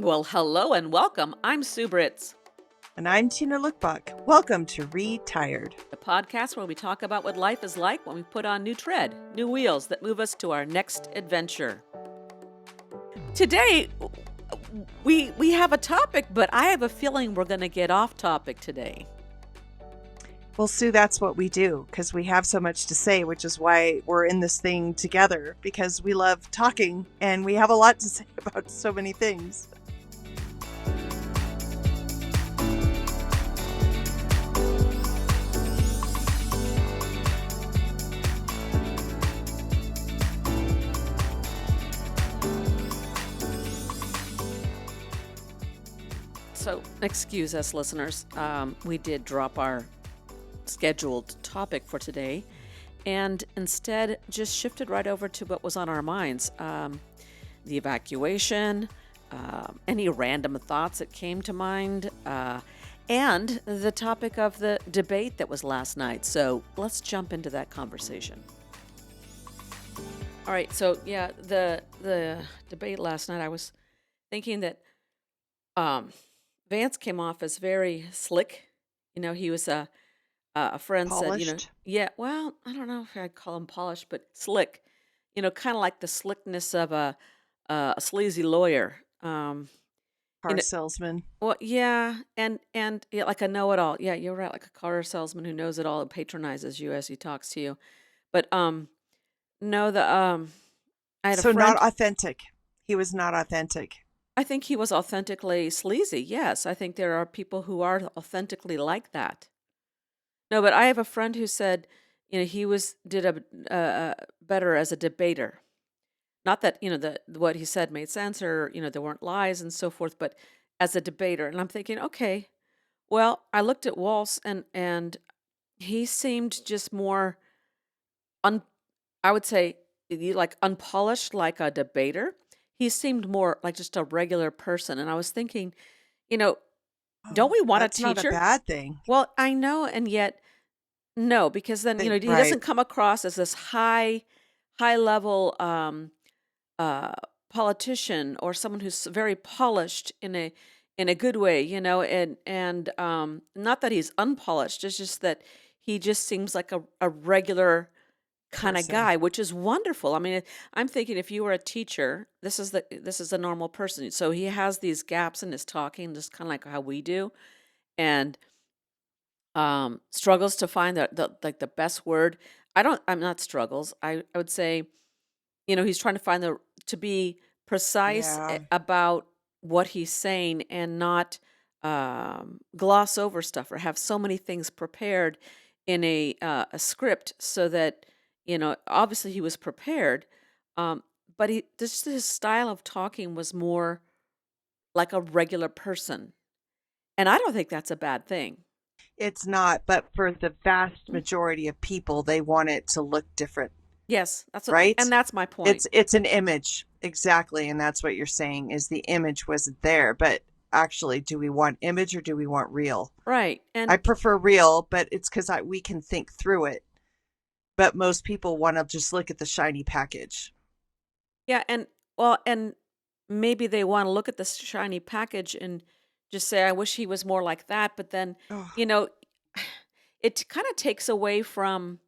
Well, hello and welcome. I'm Sue Britz, And I'm Tina Lookbakk. Welcome to Retired. the podcast where we talk about what life is like when we put on new tread, new wheels that move us to our next adventure. Today, we have a topic, but I have a feeling we're going to get off topic today. Well, Sue, that's what we do because we have so much to say, which is why we're in this thing together because we love talking and we have a lot to say about so many things. So, excuse us, listeners. We did drop our scheduled topic for today and instead just shifted right over to what was on our minds. The evacuation, any random thoughts that came to mind, and the topic of the debate that was last night. So let's jump into that conversation. All right. So yeah, the debate last night, I was thinking that Vance came off as very slick. He was a friend said, Polished. yeah, well, I don't know if I'd call him polished, but slick. Kind of like the slickness of a sleazy lawyer. You Car know, salesman. well, yeah, and yeah, like a know-it-all. Yeah, you're right, like a car salesman who knows it all and patronizes you as he talks to you. But no, I had a So not friend. authentic. He was not authentic. I think he was authentically sleazy. Yes, I think there are people who are authentically like that. No, but I have a friend who said, he did a better as a debater. Not that what he said made sense or there weren't lies and so forth, but as a debater. And I'm thinking, okay, well, I looked at Walsh and he seemed just more un. I would say like unpolished, like a debater. He seemed more like just a regular person. And I was thinking, you know, don't Oh, we want a that's not a teacher? bad thing. Well, I know, and yet no, because then he Right. doesn't come across as this high level uh, politician or someone who's very polished in a good way, and not that he's unpolished. It's just that he just seems like a regular kind of Person. guy, which is wonderful. I mean, I'm thinking if you were a teacher, this is a normal person. So he has these gaps in his talking, just kind of like how we do, and struggles to find the best word. I'm not struggles. I would say, he's trying to find to be precise Yeah. about what he's saying and not gloss over stuff or have so many things prepared in a script so that, obviously he was prepared. But his style of talking was more like a regular person. And I don't think that's a bad thing. It's not, but for the vast majority of people, they want it to look different, Yes, right? and that's my point. It's an image. Exactly. And that's what you're saying is the image wasn't there. But actually, do we want image or do we want real? Right. I And prefer real, but it's because we can think through it. But most people want to just look at the shiny package. yeah, and well, and maybe they want to look at the shiny package and just say, I wish he was more like that. But then, Oh, you know, it kind of takes away from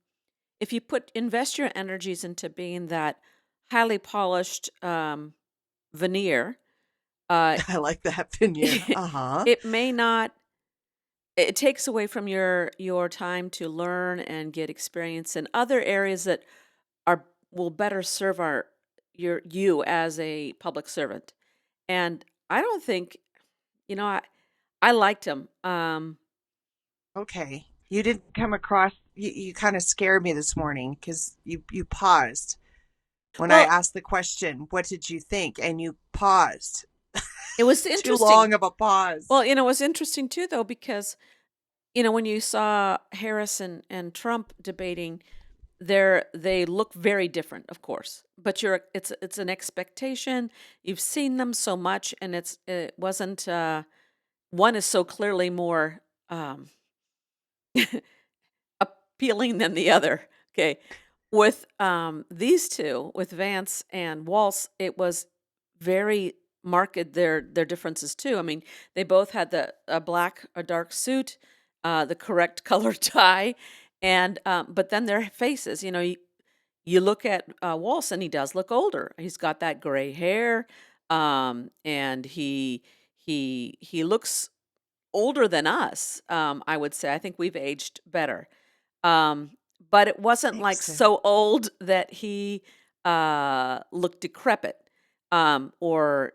if you invest your energies into being that highly polished veneer, uh, I like that veneer. Uh-huh. it may not. It takes away from your time to learn and get experience in other areas that will better serve you as a public servant. And I don't think, you know, I I liked him. Okay. You didn't come across, you kind of scared me this morning because you paused. When I Well, asked the question, what did you think? And you paused. it was Too interesting. long of a pause. Well, it was interesting too, though, because when you saw Harris and Trump debating, they look very different, of course. But it's an expectation. You've seen them so much, and it wasn't. One is so clearly more appealing than the other. Okay, with these two, with Vance and Waltz, it was very marked their differences too. I mean, they both had the a black, a dark suit, the correct color tie, and but then their faces. You look at Walsh, and he does look older. He's got that gray hair, and he looks older than us. I would say. I think we've aged better. Um, but it wasn't like Thanks. So. so old that he looked decrepit, or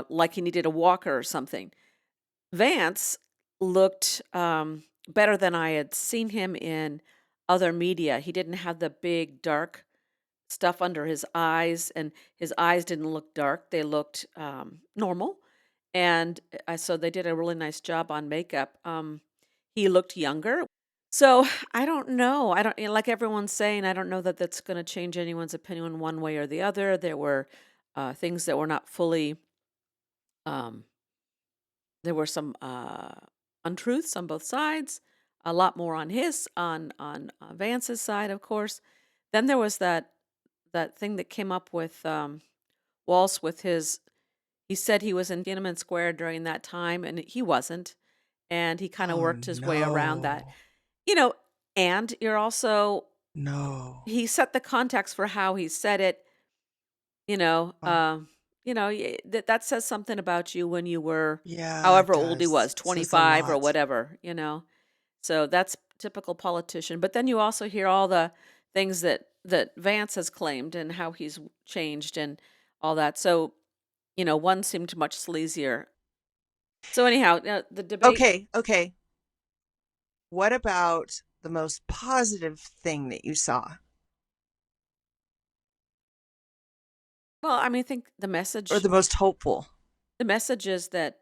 like he needed a walker or something. Vance looked better than I had seen him in other media. He didn't have the big dark stuff under his eyes, and his eyes didn't look dark. They looked normal. And so they did a really nice job on makeup. He looked younger. So I don't know. I don't, like everyone's saying, I don't know that that's going to change anyone's opinion one way or the other. There were things that were not fully, um, there were some untruths on both sides, a lot more on Vance's side, of course. Then there was that thing that came up with Walsh with his. He said he was in Tiananmen Square during that time, and he wasn't. And he kind of Oh worked his way around that. no. You know, and you're also, No. he set the context for how he said it. You know, Oh, that says something about you when you were, yeah, it however old he does. was, It says a 25 or lot. whatever. So that's typical politician. But then you also hear all the things that Vance has claimed and how he's changed and all that. So, one seemed much sleazier. So anyhow, the debate. Okay, okay. What about the most positive thing that you saw? Well, I mean, I think Or the most hopeful? the messages that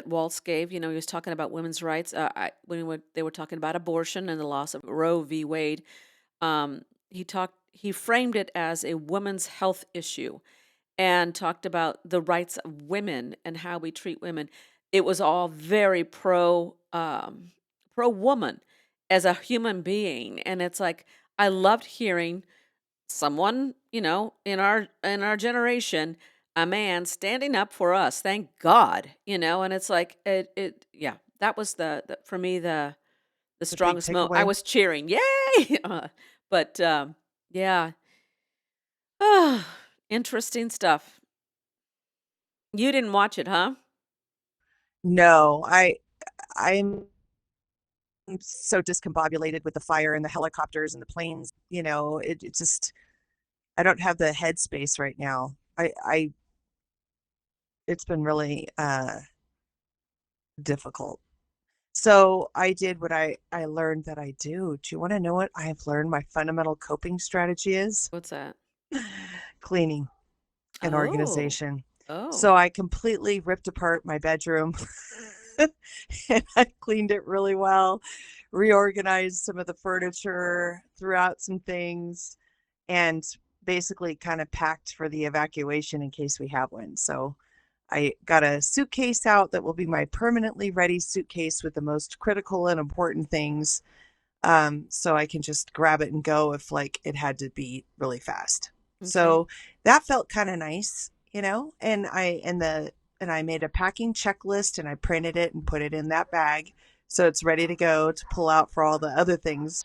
Waltz gave. He was talking about women's rights. They were talking about abortion and the loss of Roe v. Wade. He framed it as a women's health issue, and talked about the rights of women and how we treat women. It was all very pro woman as a human being, and it's like I loved hearing someone, in our generation, a man standing up for us. Thank God, and it's like yeah, that was for me the The big strongest moment. I takeaway? was cheering, yay! But yeah, ah, interesting stuff. You didn't watch it, huh? No, I'm so discombobulated with the fire and the helicopters and the planes. It just I don't have the headspace right now. I It's been really difficult. So I did what I learned that I do. Do you want to know what I've learned my fundamental coping strategy is? What's that? Cleaning and Oh, organization. oh, So I completely ripped apart my bedroom and I cleaned it really well, reorganized some of the furniture, threw out some things, and basically kind of packed for the evacuation in case we have one. So I got a suitcase out that will be my permanently ready suitcase with the most critical and important things. So I can just grab it and go if like it had to be really fast. okay. So that felt kind of nice, and I made a packing checklist and I printed it and put it in that bag so it's ready to go to pull out for all the other things.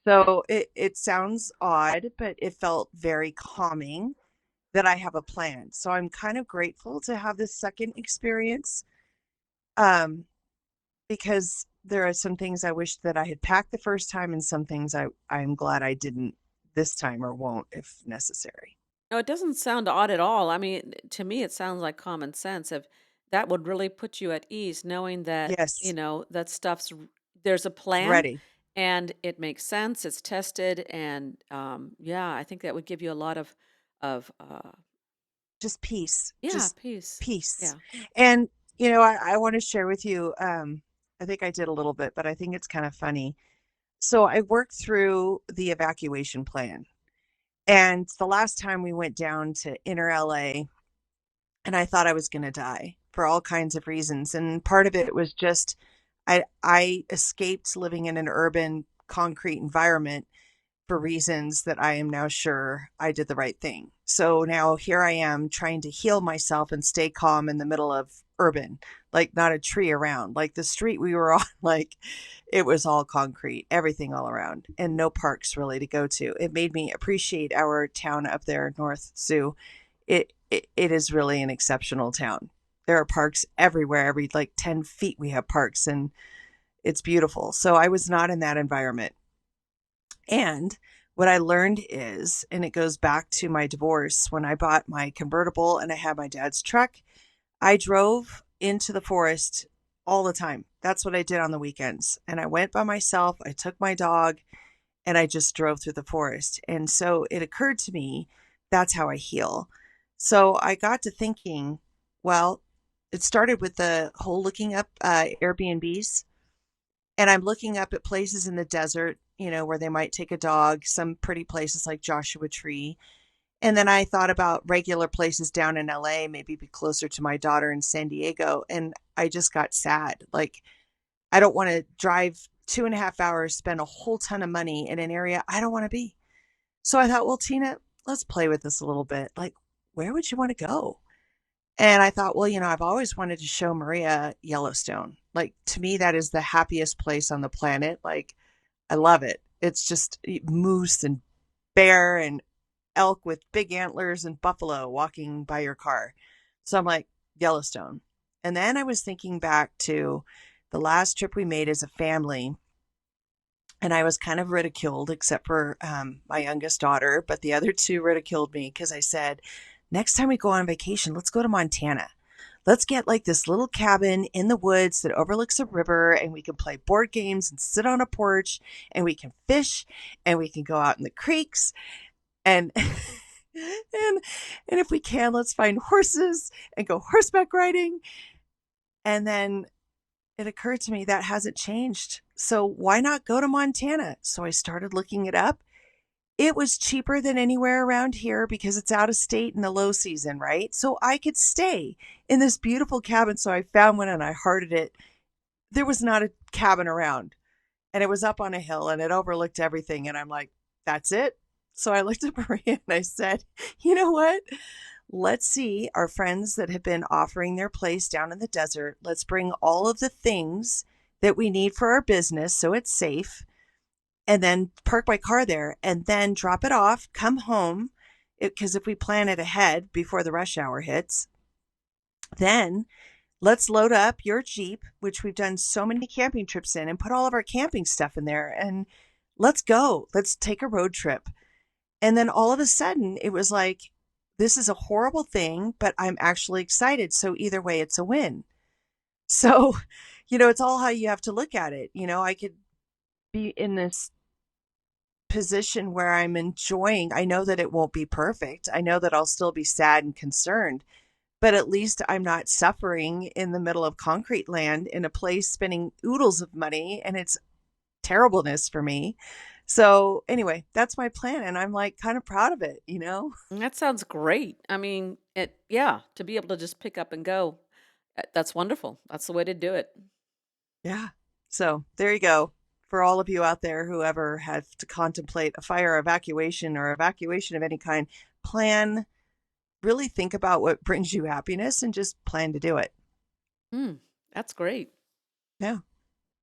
So it sounds odd, but it felt very calming that I have a plan. So I'm kind of grateful to have this second experience, um, because there are some things I wish that I had packed the first time, and some things I'm glad I didn't this time or won't if necessary. No, it doesn't sound odd at all. I mean, to me, it sounds like common sense. If that would really put you at ease, knowing that Yes, that there's a plan, ready. and it makes sense. It's tested, and yeah, I think that would give you a lot of Just peace. yeah, Just peace. peace. Yeah. And I want to share with you, I think I did a little bit, but I think it's kind of funny. So I worked through the evacuation plan. And the last time we went down to inner LA, and I thought I was going to die for all kinds of reasons. And part of it was just I escaped living in an urban concrete environment for reasons that I am now sure I did the right thing. So now here I am trying to heal myself and stay calm in the middle of urban, like not a tree around. Like the street we were on, like it was all concrete, everything all around, and no parks really to go to. It made me appreciate our town up there, North Sioux. It is really an exceptional town. There are parks everywhere. Every like 10 feet, we have parks, and it's beautiful. So I was not in that environment. And what I learned is, and it goes back to my divorce, when I bought my convertible and I had my dad's truck, I drove into the forest all the time. That's what I did on the weekends. And I went by myself, I took my dog, and I just drove through the forest. And so it occurred to me that's how I heal. So I got to thinking, well, it started with the whole looking up Airbnbs, and I'm looking up at places in the desert, where they might take a dog, some pretty places like Joshua Tree. And then I thought about regular places down in LA, maybe be closer to my daughter in San Diego. And I just got sad. Like, I don't want to drive 2.5 hours, spend a whole ton of money in an area I don't want to be. So I thought, well, Tina, let's play with this a little bit. Like, where would you want to go? And I thought, well, I've always wanted to show Maria Yellowstone. Like, to me, that is the happiest place on the planet. Like, I love it. It's just moose and bear and elk with big antlers and buffalo walking by your car. So I'm like, Yellowstone. And then I was thinking back to the last trip we made as a family. And I was kind of ridiculed, except for my youngest daughter. But the other two ridiculed me because I said, next time we go on vacation, let's go to Montana. Let's get like this little cabin in the woods that overlooks a river, and we can play board games and sit on a porch, and we can fish, and we can go out in the creeks, and and if we can, let's find horses and go horseback riding. And then it occurred to me that hasn't changed. So why not go to Montana? So I started looking it up. It was cheaper than anywhere around here because it's out of state in the low season, right? So I could stay in this beautiful cabin. So I found one and I hearted it. There was not a cabin around, and it was up on a hill and it overlooked everything. And I'm like, that's it. So I looked at Maria and I said, you know what? Let's see our friends that have been offering their place down in the desert. Let's bring all of the things that we need for our business so it's safe, and then park my car there and then drop it off, come home. Because if we plan it ahead before the rush hour hits, then let's load up your Jeep, which we've done so many camping trips in, and put all of our camping stuff in there. And let's go. Let's take a road trip. And then all of a sudden, it was like, this is a horrible thing, but I'm actually excited. So either way, it's a win. So, it's all how you have to look at it. I could be in this position where I'm enjoying. I know that it won't be perfect. I know that I'll still be sad and concerned, but at least I'm not suffering in the middle of concrete land in a place spending oodles of money, and it's terribleness for me. So anyway, that's my plan, and I'm like kind of proud of it. That sounds great. I mean, yeah, to be able to just pick up and go, that's wonderful. That's the way to do it. Yeah. So there you go. For all of you out there who ever have to contemplate a fire evacuation or evacuation of any kind, plan, really think about what brings you happiness and just plan to do it. Mm, that's great. Yeah.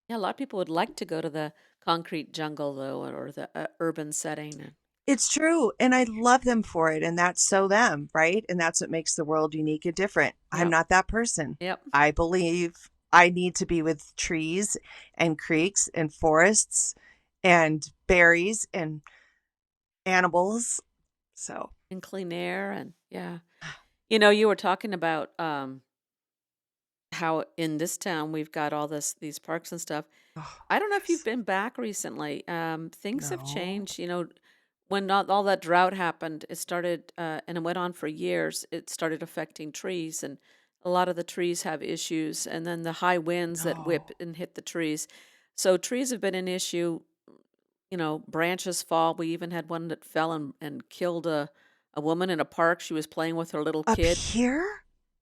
Yeah, a lot of people would like to go to the concrete jungle, though, or the urban setting. It's true. And I love them for it. And that's so them, right? And that's what makes the world unique and different. I'm Yep. not that person. Yep. I believe I need to be with trees and creeks and forests and berries and animals. So, And clean air, and yeah. You were talking about how in this town we've got all these parks and stuff. oh, I don't know if you've yes. been back recently. Things have No. changed. When not all that drought happened, it started, and it went on for years. It started affecting trees, and a lot of the trees have issues. And then the high winds that whip No. and hit the trees. So trees have been an issue. Branches fall. We even had one that fell and killed a woman in a park. She was playing with her little Up kid. here?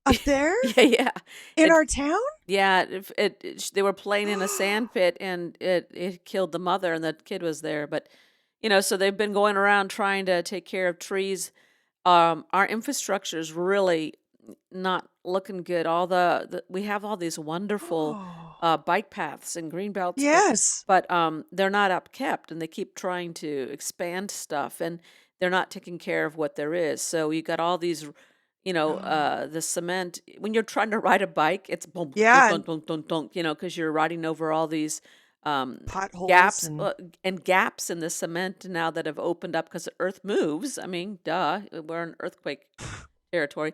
Up there? Yeah, yeah. In It our town? yeah, they were playing in a sand pit, and it killed the mother, and the kid was there. But So they've been going around trying to take care of trees. Our infrastructure is really not looking good. We have all these wonderful Oh, bike paths and green belts, yes. but they're not upkept, and they keep trying to expand stuff, and they're not taking care of what there is. So you got all these, the cement. When you're trying to ride a bike, it's boom, dunk, Yeah, dunk, and dunk, dunk, dunk, because you're riding over all these potholes gaps and and gaps in the cement now that have opened up because the earth moves. I mean, duh, we're in earthquake territory.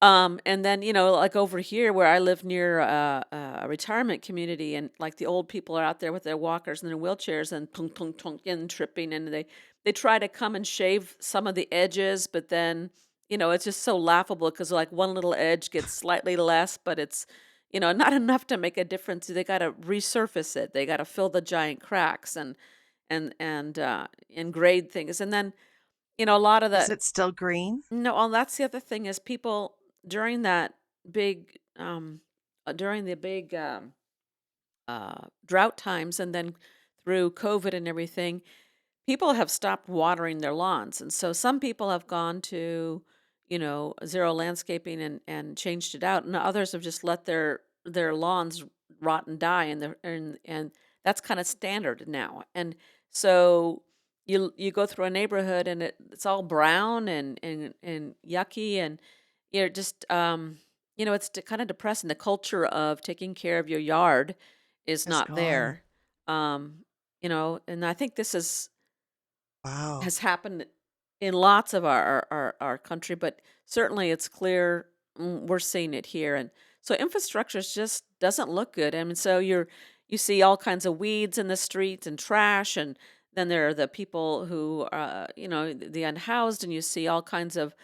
And then, like over here where I live near a retirement community, and like the old people are out there with their walkers and their wheelchairs and tunk tunk tunk and tripping, and they try to come and shave some of the edges, but then, it's just so laughable because like one little edge gets slightly less, but it's, not enough to make a difference. They got to resurface it. They got to fill the giant cracks and grade things. And then, a lot of is the it still green? no, well, that's the other thing is people during that big, during the big drought times, and then through COVID and everything, people have stopped watering their lawns, and so some people have gone to, zero landscaping and changed it out, and others have just let their lawns rot and die, and that's kind of standard now. And so you go through a neighborhood and it's all brown and yucky, and you're just it's kind of depressing. The culture of taking care of your yard is It's not gone. there. And I think this is Wow. has happened in lots of our country, but certainly it's clear, we're seeing it here. And so infrastructure just doesn't look good. I mean, so you see all kinds of weeds in the streets and trash, and then there are the people who the unhoused, and you see all kinds of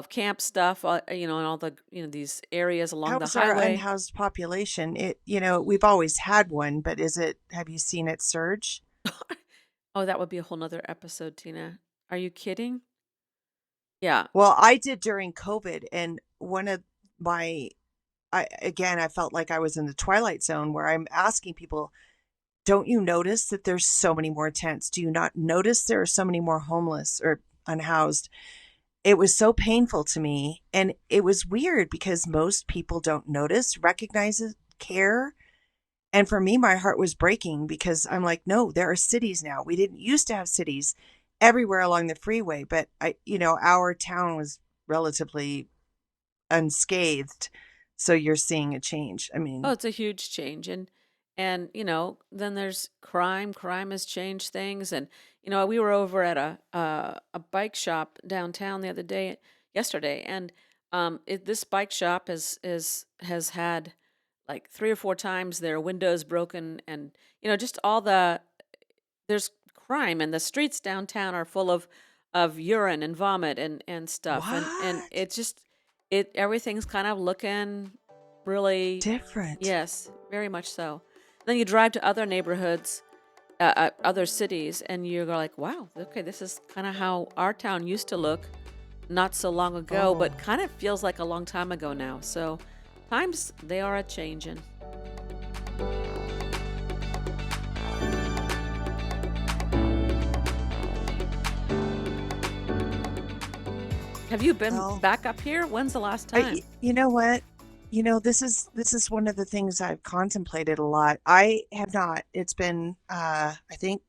camp stuff, and all the these areas along the How's our highway. unhoused population? We've always had one, but have you seen it surge? Oh, that would be a whole nother episode, Tina. Are you kidding? Yeah. Well, I did during COVID, and one of my I felt like I was in the twilight zone where I'm asking people, don't you notice that there's so many more tents? Do you not notice there are so many more homeless or unhoused? It was so painful to me. And it was weird because most people don't notice, recognize it, care. And for me, my heart was breaking because I'm like, no, there are cities now. We didn't used to have cities everywhere along the freeway, but our town was relatively unscathed. So you're seeing a change. I Oh, mean, it's a huge change. And then there's crime. Crime has changed things. And we were over at a bike shop downtown the other day, yesterday, and this bike shop has had like 3 or 4 times their windows broken, and just all there's crime, and the streets downtown are full of urine and vomit and stuff, and what? it just it everything's kind of looking really, Different. yes, very much so. Then you drive to other neighborhoods, other cities, and you're like, wow, okay, this is kind of how our town used to look not so long ago, but Oh, kind of feels like a long time ago now. So times they are a changing. Have you been well, back up here? When's the last time? you know what? This is one of the things I've contemplated a lot. I have not. It's been I think,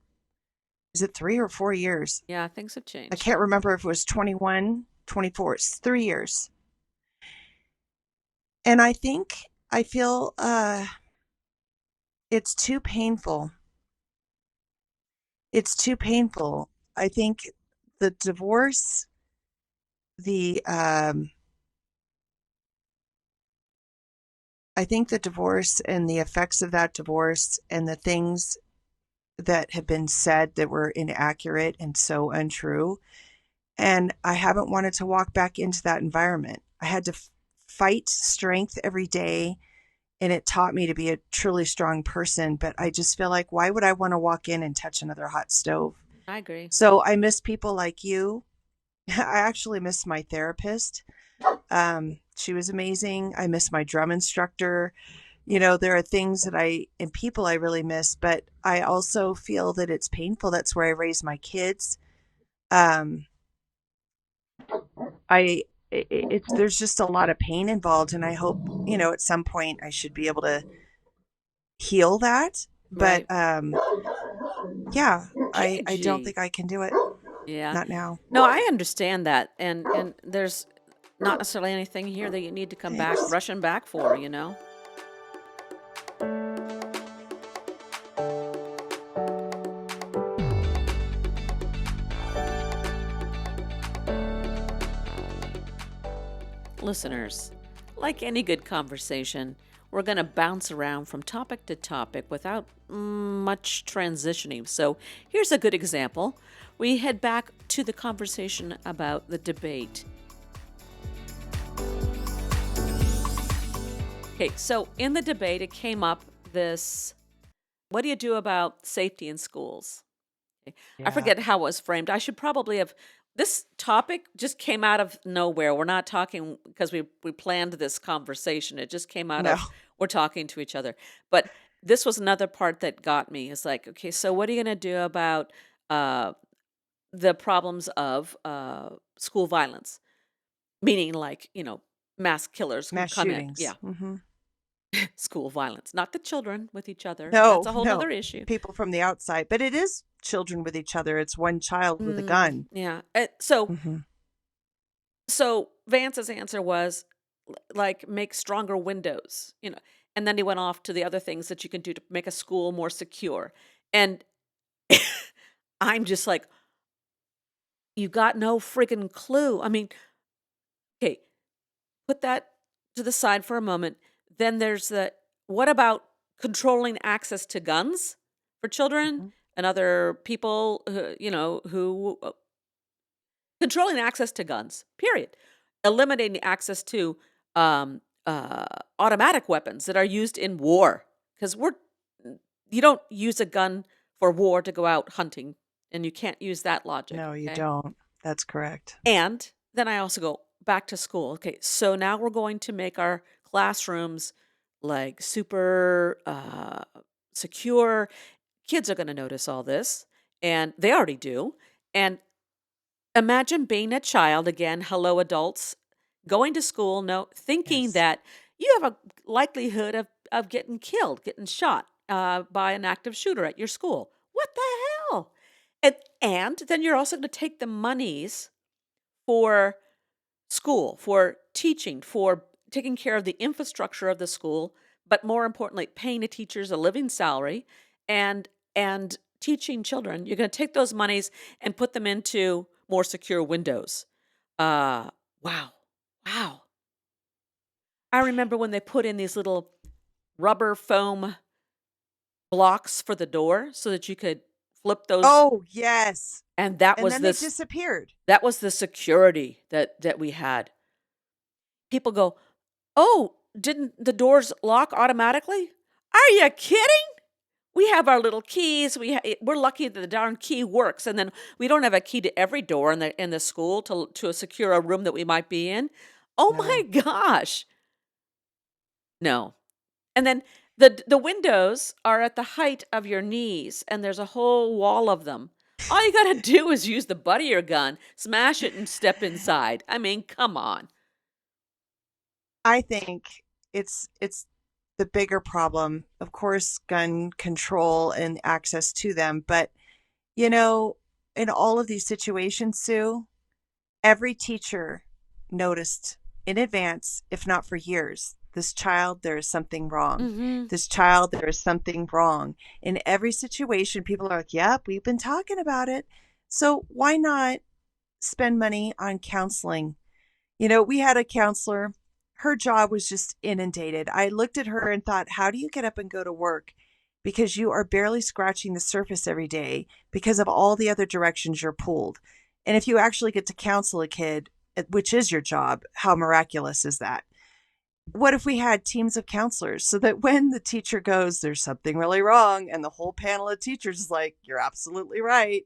is it 3 or 4 years? Yeah, things have I changed. can't remember if it was 21, 24. It's 3 years. And I feel it's too painful. It's too painful. I think the divorce, the I think the divorce and the effects of that divorce and the things that have been said that were inaccurate and so untrue. And I haven't wanted to walk back into that environment. I had to fight strength every day, and it taught me to be a truly strong person. But I just feel like, why would I want to walk in and touch another hot stove? I agree. So I miss people like you. I actually miss my therapist. She was amazing. I miss my drum instructor. There are things and people I really miss, but I also feel that it's painful. That's where I raised my kids. Um, there's just a lot of pain involved, and I hope, at some point I should be able to heal that. But Right. yeah, I don't Gee. think I can do it. Yeah. Not now. No, I understand that. And there's not necessarily anything here that you need to come back Thanks. rushing back for, you know? Listeners, like any good conversation, we're going to bounce around from topic to topic without much transitioning. So here's a good example. We head back to the conversation about the debate. Okay, so in the debate, it came up this, what do you do about safety in schools? Okay. I Yeah. forget how it was framed. I should probably have. This topic just came out of nowhere. We're not talking because we planned this conversation. It just came out No. of we're talking to each other. But this was another part that got me. It's like, okay, so what are you going to do about uh, the problems of school violence? Meaning, like, mass killers who Mass come in. Yeah, shootings. Hmm. school violence, not the children with each other. That's No, a whole no. nother issue. People from the outside, but it is children with each other. It's one child with a gun. Yeah. So Hmm. So Vance's answer was like make stronger windows. And then he went off to the other things that you can do to make a school more secure. And I'm just like, you got no friggin' clue. I mean, okay, put that to the side for a moment. Then there's what about controlling access to guns for children Hmm. and other people, who controlling access to guns, period. Eliminating access to automatic weapons that are used in war. Because you don't use a gun for war to go out hunting, and you can't use that logic, No, you okay? don't. That's correct. And then I also go back to school. Okay, so now we're going to make our classrooms like super secure. Kids are going to notice all this, and they already do. And imagine being a child again, hello adults, going to school, no, thinking Yes. that you have a likelihood of getting killed, getting shot by an active shooter at your school. What the hell? And then you're also going to take the monies for school, for teaching, for taking care of the infrastructure of the school, but more importantly, paying the teachers a living salary and teaching children. You're going to take those monies and put them into more secure windows. Wow. Wow. I remember when they put in these little rubber foam blocks for the door so that you could flip those, Oh, yes. and that And was then they this disappeared. that was the security that we had. People go, "Oh, didn't the doors lock automatically?" Are you kidding? We have our little keys. We're lucky that the darn key works, and then we don't have a key to every door in the school to secure a room that we might be in. Oh my No. gosh, no! And then the windows are at the height of your knees, and there's a whole wall of them. All you got to do is use the butt of your gun, smash it, and step inside. I mean, come on. I think it's the bigger problem. Of course, gun control and access to them, but you know, in all of these situations, Sue, every teacher noticed in advance, if not for years, this child, there is something wrong. Hmm. This child, there is something wrong. In every situation, people are like, yep, we've been talking about it. So why not spend money on counseling? We had a counselor. Her job was just inundated. I looked at her and thought, how do you get up and go to work? Because you are barely scratching the surface every day because of all the other directions you're pulled. And if you actually get to counsel a kid, which is your job, how miraculous is that? What if we had teams of counselors so that when the teacher goes, there's something really wrong, and the whole panel of teachers is like, you're absolutely right.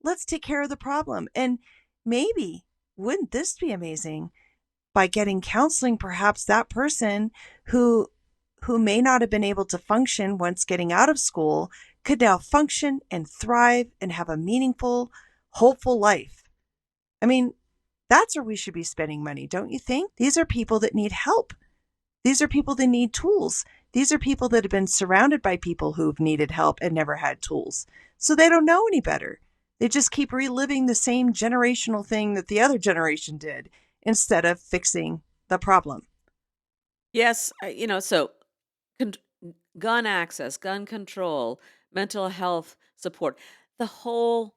Let's take care of the problem. And maybe, wouldn't this be amazing? By getting counseling, perhaps that person who who may not have been able to function once getting out of school could now function and thrive and have a meaningful, hopeful life. I mean, that's where we should be spending money, don't you think? These are people that need help. These are people that need tools. These are people that have been surrounded by people who've needed help and never had tools. So they don't know any better. They just keep reliving the same generational thing that the other generation did instead of fixing the problem. Yes, so con- gun access, gun control, mental health support, the whole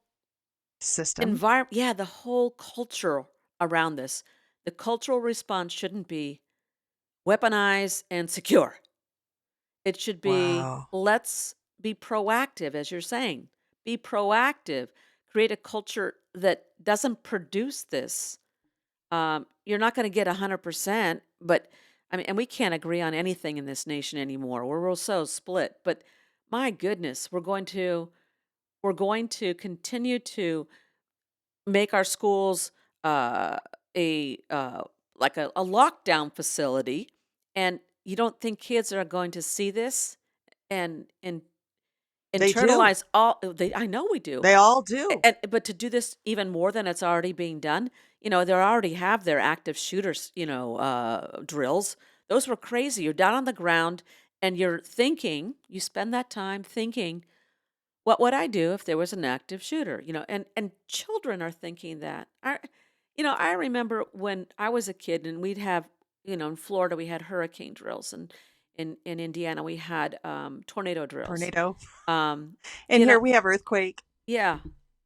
System. environment, yeah, the whole culture around this. The cultural response shouldn't be weaponize and secure. It should be Wow. let's be proactive, as you're saying. Be proactive. Create a culture that doesn't produce this. You're not going to get 100%, but I mean, and we can't agree on anything in this nation anymore. We're so split. But my goodness, we're going to continue to make our schools a like a lockdown facility, and you don't think kids are going to see this and They do. internalize all they I know we do. They all do. And but to do this even more than it's already being done, they already have their active shooters, drills. Those were crazy. You're down on the ground and you're thinking, you spend that time thinking, what would I do if there was an active shooter? And children are thinking that. I remember when I was a kid and we'd have, in Florida we had hurricane drills, and in Indiana we had tornado drills. Tornado. Um, And you here know, we have earthquake. yeah,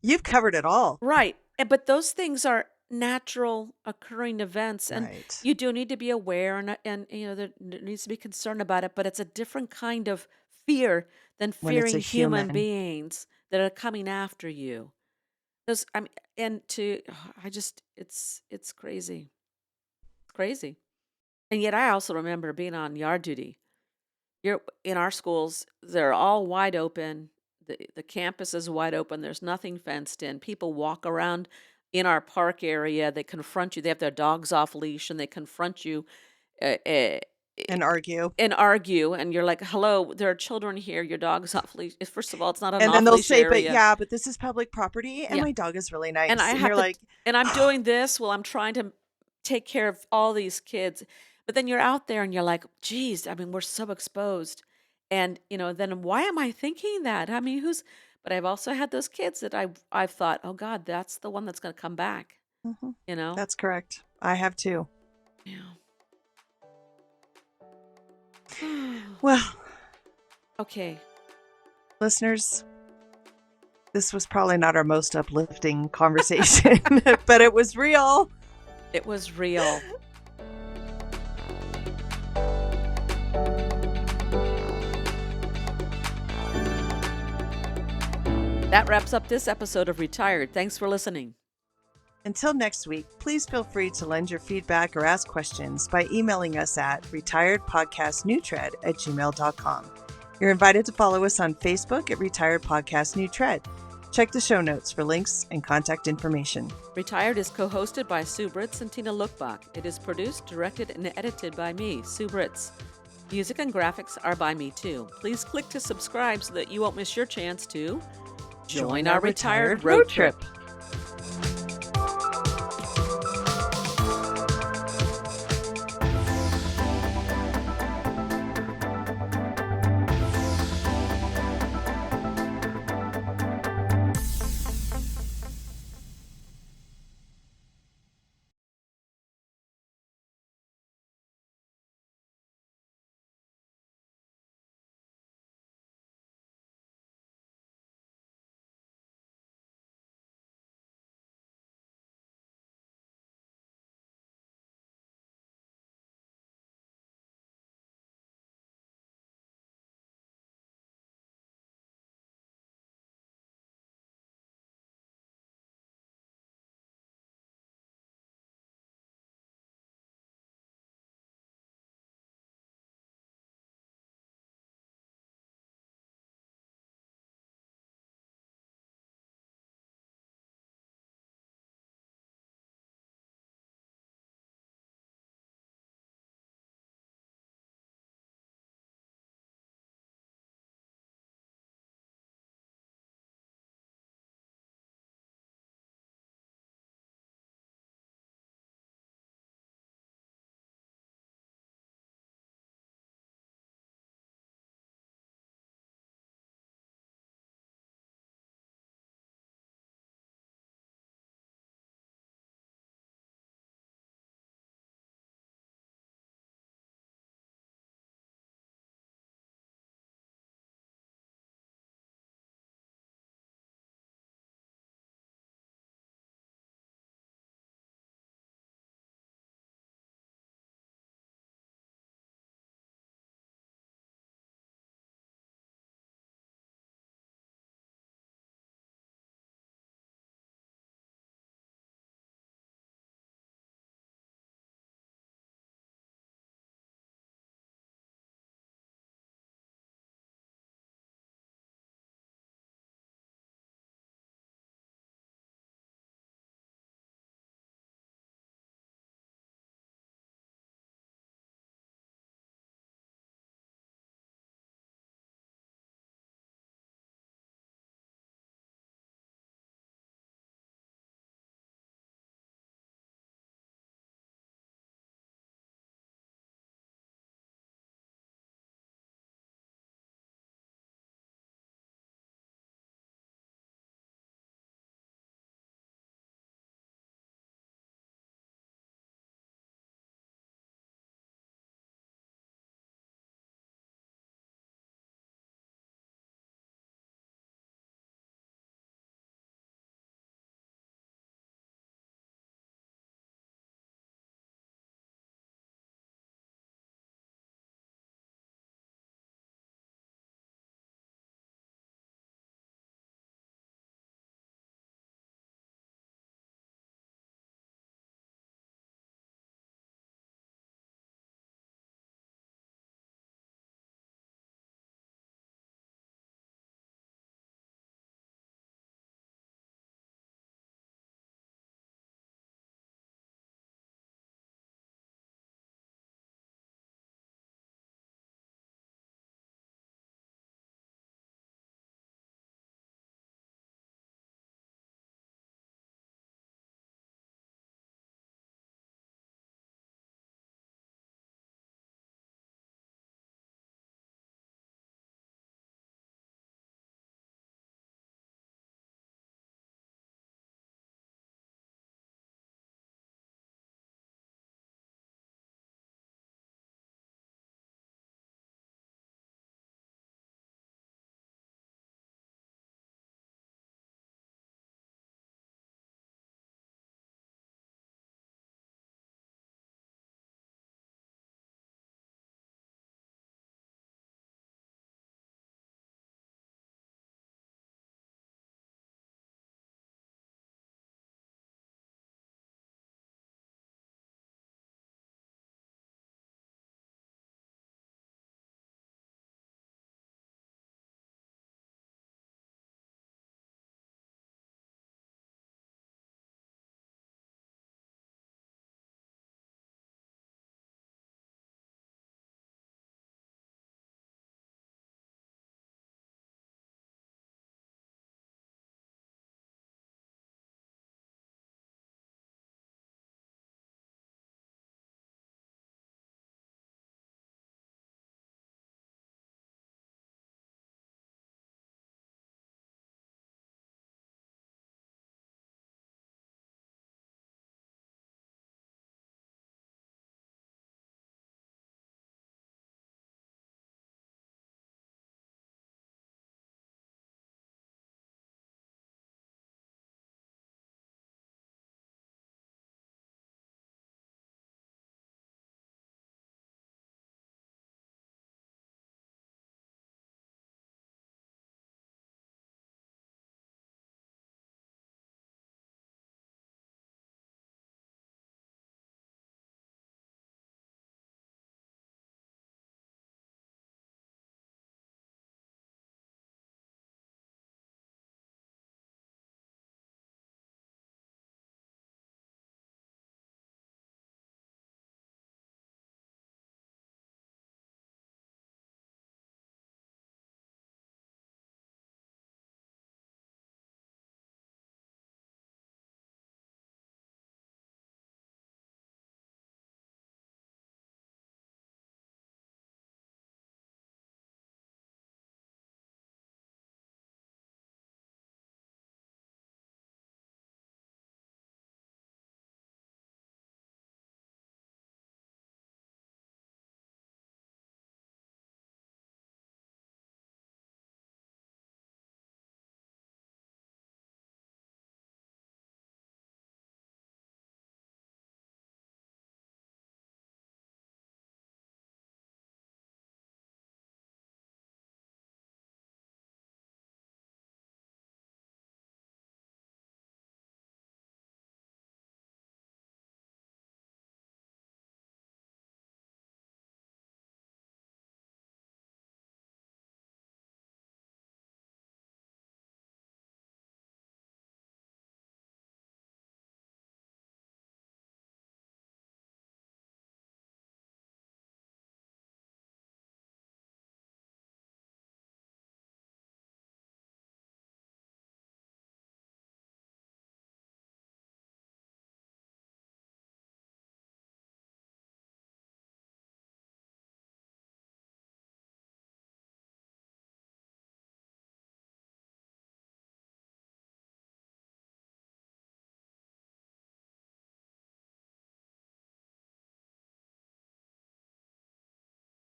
You've covered it all. right. But those things are natural occurring events, and Right. you do need to be aware, and there needs to be concern about it. But it's a different kind of fear than When it's fearing a human human. beings that are coming after you. Those, I mean, and to, I just, it's crazy, crazy. And yet, I also remember being on yard duty. You're in our schools; they're all wide open. The campus is wide open. There's nothing fenced in. People walk around in our park area. They confront you. They have their dogs off leash, and they confront you. Uh, uh, And argue. and argue, and you're like, hello, there are children here, your dog's off leash. First of all, it's not an And then off they'll leash say, but area. yeah, but this is public property and Yeah. my dog is really And I nice. And have you're to, like, and I'm doing this while I'm trying to take care of all these kids. But then you're out there and you're like, geez, I mean, we're so exposed. And, then why am I thinking that? I mean, but I've also had those kids that I've thought, oh God, that's the one that's going to come back, mhm, you know? that's correct. I have too. Yeah. Well, Okay. listeners, this was probably not our most uplifting conversation, but it was real. It was real. That wraps up this episode of Retired. Thanks for listening. Until next week, please feel free to lend your feedback or ask questions by emailing us at retiredpodcastnewtread@gmail.com. You're invited to follow us on Facebook at Retired Podcast New Tread. Check the show notes for links and contact information. Retired is co-hosted by Sue Britz and Tina Lokkbakk. It is produced, directed, and edited by me, Sue Britz. Music and graphics are by me too. Please click to subscribe so that you won't miss your chance to join our retired road trip.